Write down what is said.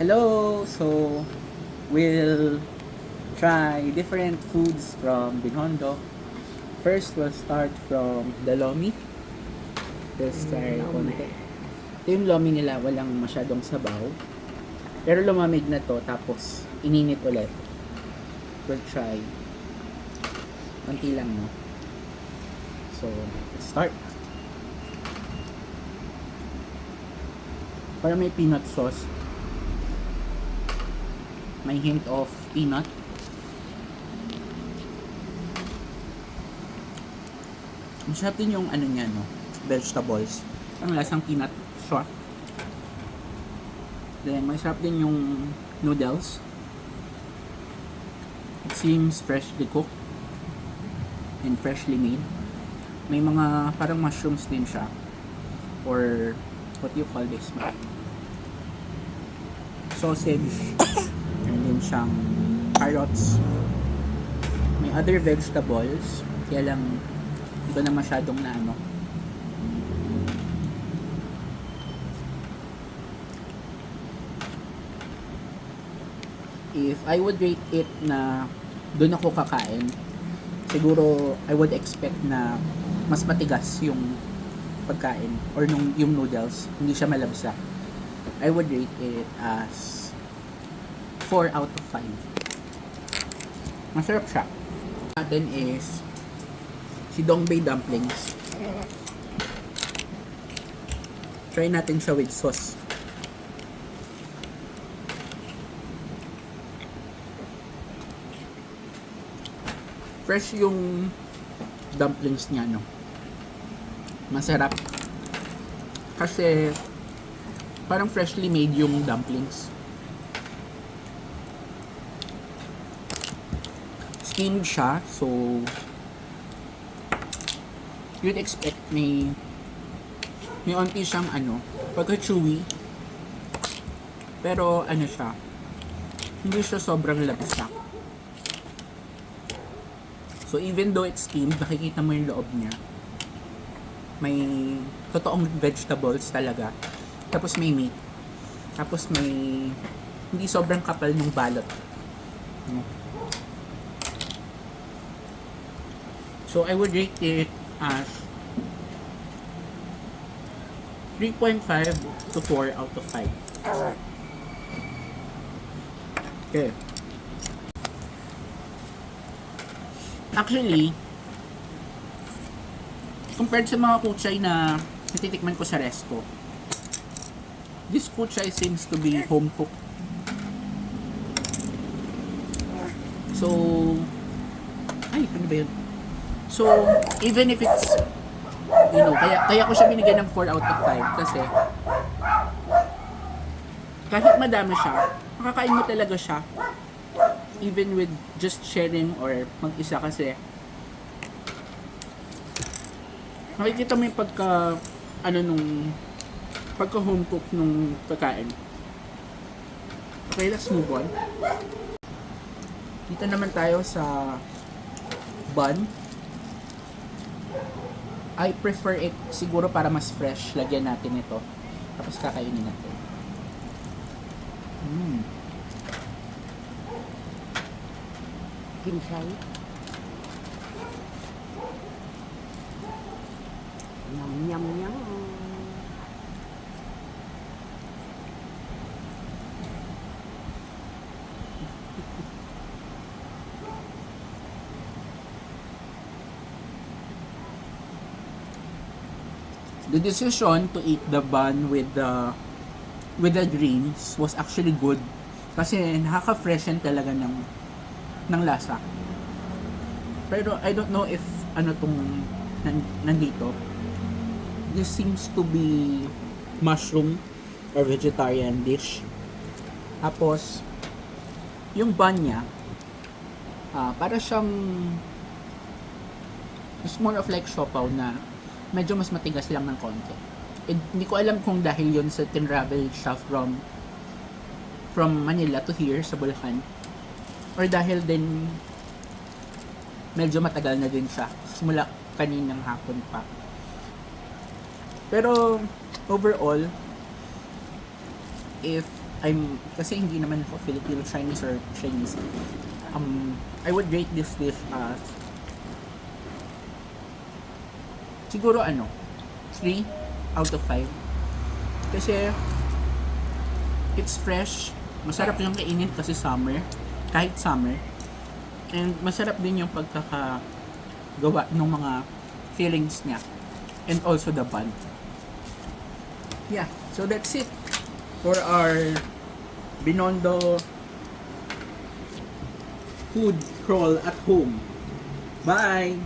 Hello! So, we'll try different foods from Binondo. First, we'll start from the lomi. Let's try konti. Ito yung lomi nila, walang masyadong sabaw. Pero lumamig na to, tapos ininit ulit. We'll try. Konti lang, no? So, let's start. Para may peanut sauce. May hint of peanut. Masarap din yung ano niya, no? Vegetables. Ang lasang peanut sauce. Then, masarap din yung noodles. It seems freshly cooked and freshly made. May mga parang mushrooms din siya. Or, what do you call this? Sausage. Meron din siyang carrots. May other vegetables. Kaya lang, di ba na masyadong na ano. If I would rate it na doon ako kakain, siguro I would expect na mas matigas yung pagkain or yung noodles, hindi siya malabsa. I would rate it as 4 out of 5. Masarap siya. Natin is si Dongbei dumplings. Try natin siya with sauce. Fresh yung dumplings niya, no? Masarap. Kasi parang freshly made yung dumplings. Steamed siya, so you'd expect may onti siyang ano, pagka chewy. Pero ano siya, hindi siya sobrang labsa. So even though it's steamed, nakikita mo yung loob niya. May totoong vegetables talaga. Tapos may meat. Tapos may hindi sobrang kapal ng balot. So I would rate it as 3.5 to 4 out of 5. Okay. Actually, compared sa mga kuchay na natitikman ko sa resto, this kuchay seems to be home cooked. So, ano ba yun? So, even if it's, kaya ko siya binigyan ng 4 out of 5 kasi kahit madami siya, makakain mo talaga siya even with just sharing or mag-isa kasi makikita mo yung pagka home cook nung pagkain. Okay, let's move on. Dito naman tayo sa bun. I prefer it siguro para mas fresh. Lagyan natin ito. Tapos kakainin natin. Ginsay. Yum, yum, yum. The decision to eat the bun with the greens was actually good kasi nakaka-freshen talaga ng lasa. Pero I don't know if ano tong nandito. This seems to be mushroom or vegetarian dish. Tapos yung bun niya para siyang it's more of like siopaw na medyo mas matigas lang ng konti. Hindi ko alam kung dahil yun sa tinravel siya from Manila to here sa Bulacan or dahil din medyo matagal na din siya simula kaninang hapon pa. Pero overall, if kasi hindi naman ako Filipino Chinese or Chinese. I would rate this dish as siguro 3 out of 5. Kasi it's fresh, masarap yung kainin kasi summer, kahit summer. And masarap din yung pagkakagawa ng mga fillings niya. And also the bun. Yeah, so that's it for our Binondo food crawl at home. Bye!